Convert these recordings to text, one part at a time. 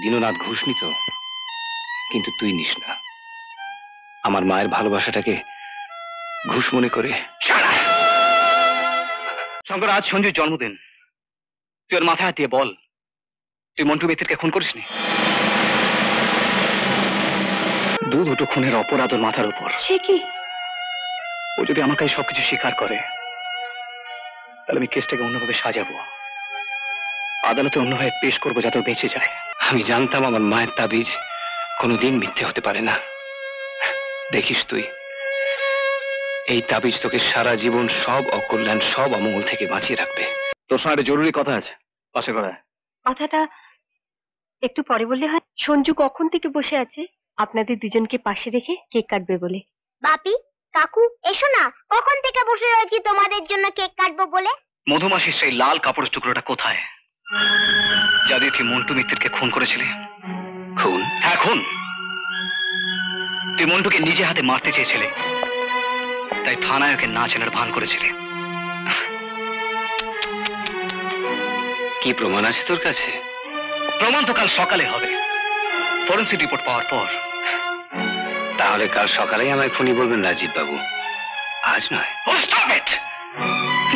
দীননাথ ঘুষ নিত, কিন্তু তুই নিস না। আমার মায়ের ভালোবাসাটাকে ঘুষ মনে করে। শঙ্কর, আজ সঞ্জুর জন্মদিন। তুই ওর মাথায় হাত দিয়ে বল, তুই মন্টু মিত্রকে খুন করিসনি। দুটো খুনের অপরাধ ওর মাথার উপর। সে কি? ও যদি আমার কাছে সবকিছু স্বীকার করে, তাহলে আমি কেসটাকে অন্যভাবে সাজাবো, আদালতে অন্যভাবে পেশ করবো, যাতে ও বেঁচে যায়। আমি জানতাম আমার মায়ের তাবিজ কোনোদিন মিথ্যে হতে পারে না। দেখিস তুই, এই তাবিজ তোকে সারা জীবন সব অকল্যাণ, সব অমঙ্গল থেকে বাঁচিয়ে রাখবে। তোর সঙ্গে একটা জরুরি কথা আছে, পাশে করায়। কথাটা একটু পরে বললে হয়? সঞ্জু কখন থেকে বসে আছে আপনাদের দুজনকে পাশে রেখে কেক কাটবে বলে। বাপি, কাকু, এসো না। কখন থেকে বসে রয়েছি তোমাদের জন্য কেক কাটবো বলে। মধুমাসির সেই লাল কাপড়ের টুকরোটা কোথায়, যা দিয়ে তুই মন্টু মিত্রকে খুন করেছিলি? খুন? হ্যাঁ, খুন। তুই মন্টুকে নিজে হাতে মারতে চেয়েছিলে, তাই থানায় ওকে না চেনার ভান করেছিলি। কি প্রমাণ আছে তোর কাছে? প্রমাণ তো কাল সকালে হবে, ফরেন্সিক রিপোর্ট পাওয়ার পর। তাহলে কাল সকালেই আমায় খুনি বলবেন রাজীব বাবু, আজ নয়।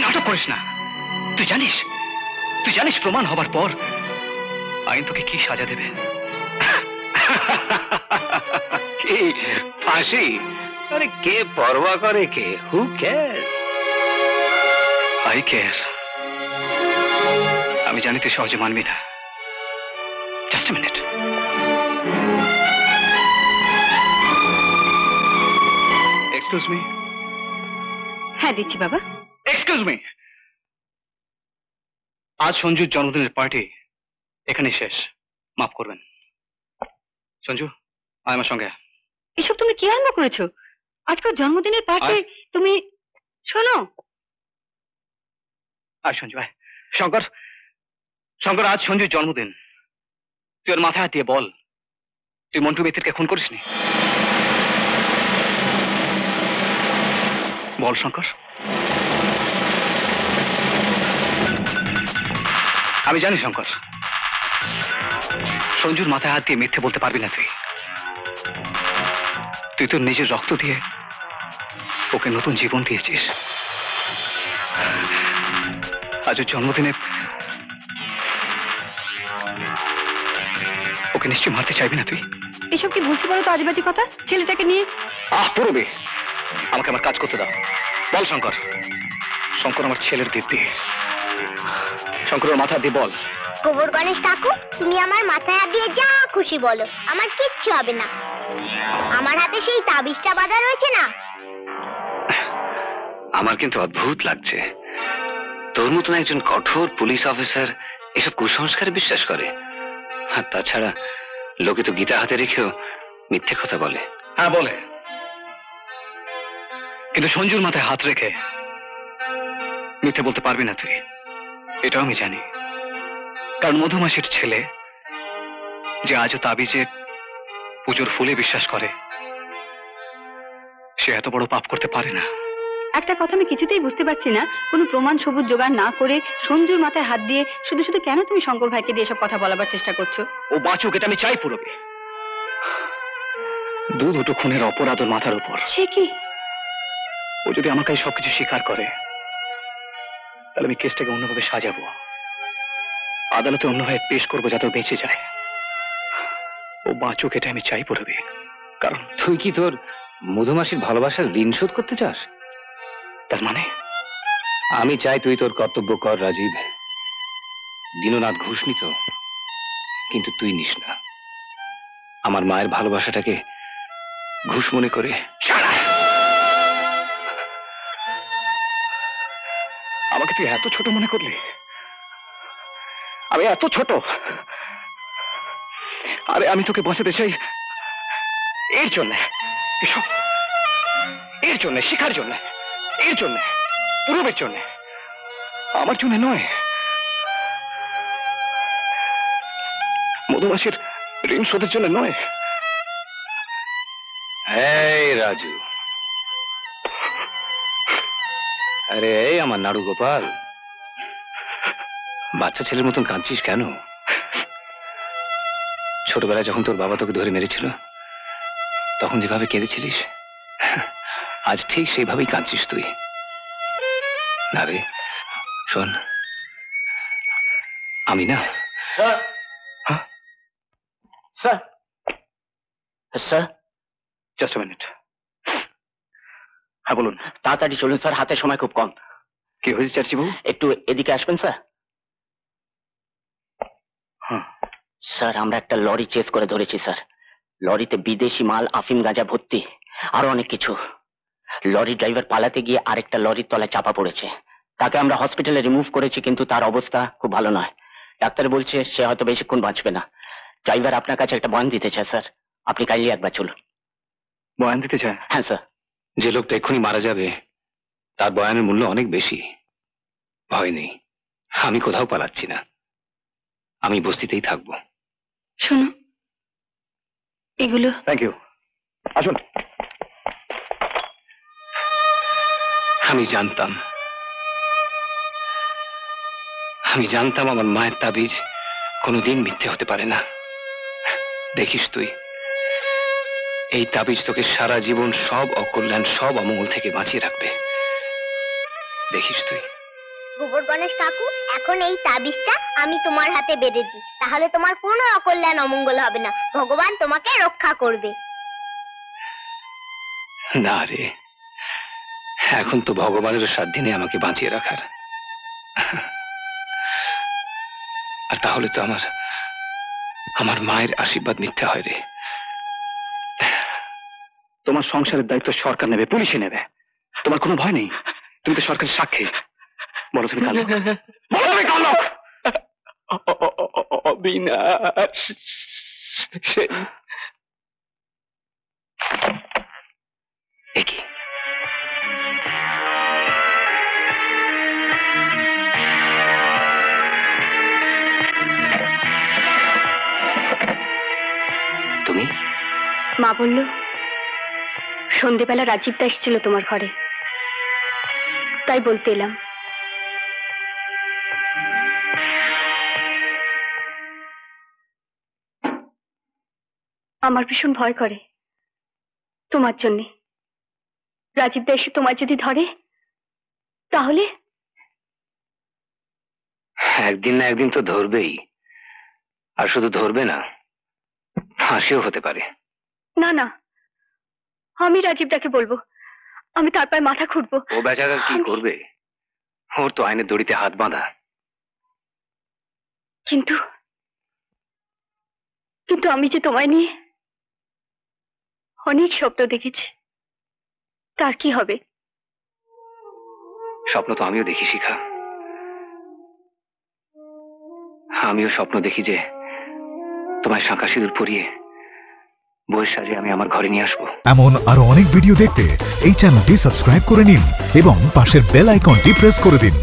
নাটক করিস না। তুই জানিস প্রমাণ হবার পর আইন তোকে কি সাজা দেবে? কি ফাঁসি? আরে কে পরোয়া করে, কে? হু কেয়ার? Eye care. আমি জানি তুই সহজে মানবি না। Just a minute. Excuse me. হ্যাঁ দিচ্ছি বাবা। Excuse me. আজ সঞ্জুর জন্মদিনের পার্টি এখানে শেষ, মাফ করবেন। সঞ্জু, আয় আমার সঙ্গে। এসব তুমি কি আরম্ভ করেছো? আজকাল জন্মদিনের পার্টি তুমি। শোনো। আয় সঞ্জু, আয়। শঙ্কর, আজ সঞ্জুর জন্মদিন। তুই ওর মাথায় হাত দিয়ে বল, তুই মন্টু মিত্রকে খুন করিসনি। বল শঙ্কর। আমি জানি শঙ্কর, সঞ্জুর মাথায় হাত দিয়ে মিথ্যে বলতে পারবি না। তুই তোর নিজের রক্ত দিয়ে ওকে নতুন জীবন দিয়েছিস। আজ ওর জন্মদিনে ওকে নিশ্চয় মারতে চাইবি না তুই। এসব কি বলছি বলো তো আদিবাদী কথা? ছেলেটাকে নিয়ে। পুরবি, আমাকে আমার কাজ করতে দাও। বল শঙ্কর। শঙ্কর আমার ছেলের দীপ্তি। শঙ্করের মাথা দিয়ে বল। গোবর গণেশ কাকু, তুমি আমার মাথায় হাত দিয়ে যা খুশি বলো, আমার কিচ্ছু হবে না। আমার হাতে সেই তাবিজটা বাঁধা রয়েছে না। আমার কিন্তু অদ্ভুত লাগছে, তোর মতন একজন কঠোর পুলিশ অফিসার এসব কুসংস্কারে বিশ্বাস করে। আর তাছাড়া লোকে তো গীতা হাতে রেখেও মিথ্যে কথা বলে। হ্যাঁ বলে, কিন্তু সঞ্জুর মাথায় হাত রেখে মিথ্যে বলতে পারবি না তুই, এটাও আমি জানি। কারণ মধুমাসির ছেলে যে আজও তাবিজে পুজোর ফুলে বিশ্বাস করে, সে এত বড় পাপ করতে পারে না। একটা কথা আমি কিছুতেই বুঝতে পারছি না, কোনো প্রমাণ সবুজ জোগাড় না করে সঞ্জুর মাথায় হাত দিয়ে শুধু শুধু কেন তুমি শঙ্কর ভাইকে দিয়ে এসব কথা বলাবার চেষ্টা করছো? ও বাঁচুক, এটা আমি চাই পুরবি। দুটো খুনের অপরাধ ওর মাথার উপর। সে কি? ও যদি আমার কাছে সবকিছু স্বীকার করে, তাহলে আমি কেসটাকে অন্যভাবে সাজাবো, আদালতে অন্যভাবে পেশ করবো, যাতে ও বেঁচে যায়। ও বাঁচুক, এটা আমি চাই পুরবি। কারণ তুই কি তোর মধুমাসির ভালোবাসার ঋণ শোধ করতে চাস? তার মানে আমি চাই তুই তোর কর্তব্য কর রাজীব। দীননাথ ঘুষ নিত, কিন্তু তুই নিস না। আমার মায়ের ভালোবাসাটাকে ঘুষ মনে করে। আমাকে তুই এত ছোট মনে করলি? আমি এত ছোট? আরে আমি তোকে বাঁচাতে চাই এর জন্য, এর জন্য, শিখার জন্য, এর জন্য, পূরবের জন্য, আমার জন্য নয়। মধুমাসির ঋণ শোধের জন্য নয়। এই রাজু, আরে এই আমার নাড়ু গোপাল, বাচ্চা ছেলের মতন কাঁদছিস কেন? ছোটবেলায় যখন তোর বাবা তোকে ধরে মেরেছিল তখন যেভাবে কেঁদেছিলিস আজ ঠিক সেইভাবেই কাঁদছিস তুই। না রে শোন, আমি না sir sir sir just minute. হ্যাঁ বলুন। তাড়াতাড়ি চলুন স্যার, হাতে সময় খুব কম। কি হয়েছে চার্চি বাবু? একটু এদিকে আসবেন স্যার। হ্যাঁ স্যার আমরা একটা লরি চেস করে ধরেছি স্যার। লরিতে বিদেশি মাল, আফিম গাঁজা ভর্তি, আরো অনেক কিছু। লরি ড্রাইভার পালাতে গিয়ে আরেকটা লরির তলায় চাপা পড়েছে। তাকে আমরা হসপিটালে রিমুভ করেছি, কিন্তু তার অবস্থা খুব ভালো নয়। ডাক্তার বলছে সে হয়তো বেশিক্ষণ বাঁচবে না। ড্রাইভার আপনার কাছে একটা বয়ান দিতে চায় স্যার, আপনি কাইন্ডলি একবার চলুন। বয়ান দিতে চায়? হ্যাঁ স্যার। যে লোকটা এক্ষুনি মারা যাবে তার বয়ানের মূল্য অনেক বেশি। ভয় নেই, আমি কোথাও পালাচ্ছি না, আমি বস্তিতেই থাকবো। শোনো, এগুলো থ্যাংক ইউ, আসুন। আমি জানতাম আমার মায়ের তাবিজ কোনোদিন মিথ্যে হতে পারে না। দেখিস তুই, এই তাবিজ তোকে সারা জীবন সব অকল্যাণ, সব অমঙ্গল থেকে বাঁচিয়ে রাখবে। দেখিস তুই। গোবর গণেশ কাকু, এখন এই তাবিজটা আমি তোমার হাতে বেঁধে দিই, তাহলে তোমার কোনো অকল্যাণ অমঙ্গল হবে না, ভগবান তোমাকে রক্ষা করবে। না রে, এখন তো ভগবানেরও সাধ্য নেই আমাকে বাঁচিয়ে রাখার। আর তাহলে তো আমার মায়ের আশীর্বাদ মিথ্যা হয় রে। তোমার সংসারের দায়িত্ব সরকার নেবে, পুলিশে নেবে, তোমার কোনো ভয় নেই। তুমি তো সরকারের সাক্ষী। বলো তুমি কালো? বলো তুমি কালো? অবিনাশ একই তুমি? মা বলল সন্ধেবেলা রাজীবদা এসেছিল তোমার ঘরে, তাই বলতে এলাম। আমার ভীষণ ভয় করে তোমার জন্যে। রাজীবদা এসে তোমায় যদি ধরে তাহলে? একদিন না একদিন তো ধরবেই, আর শুধু ধরবে না, ফাঁসিও হতে পারে। না না, আমি রাজীবদাকে বলবো, আমি তার পায়ে মাথা খুঁড়বো। ও বেচারা কি করবে? ওর তো আইনের দড়িতে হাত বাঁধা। কিন্তু কিন্তু আমি যে তোমায় নিয়ে অনেক স্বপ্ন দেখেছি, তার কি হবে? স্বপ্ন তো আমিও দেখি শিখা। আমিও স্বপ্ন দেখি যে তোমায় শাঁখা সিঁদুর পরিয়ে বইয়ের সাজে আমি আমার ঘরে নিয়ে আসবো। এমন আরো অনেক ভিডিও দেখতে এই চ্যানেলটি সাবস্ক্রাইব করে নিন এবং পাশের বেল আইকনটি প্রেস করে দিন।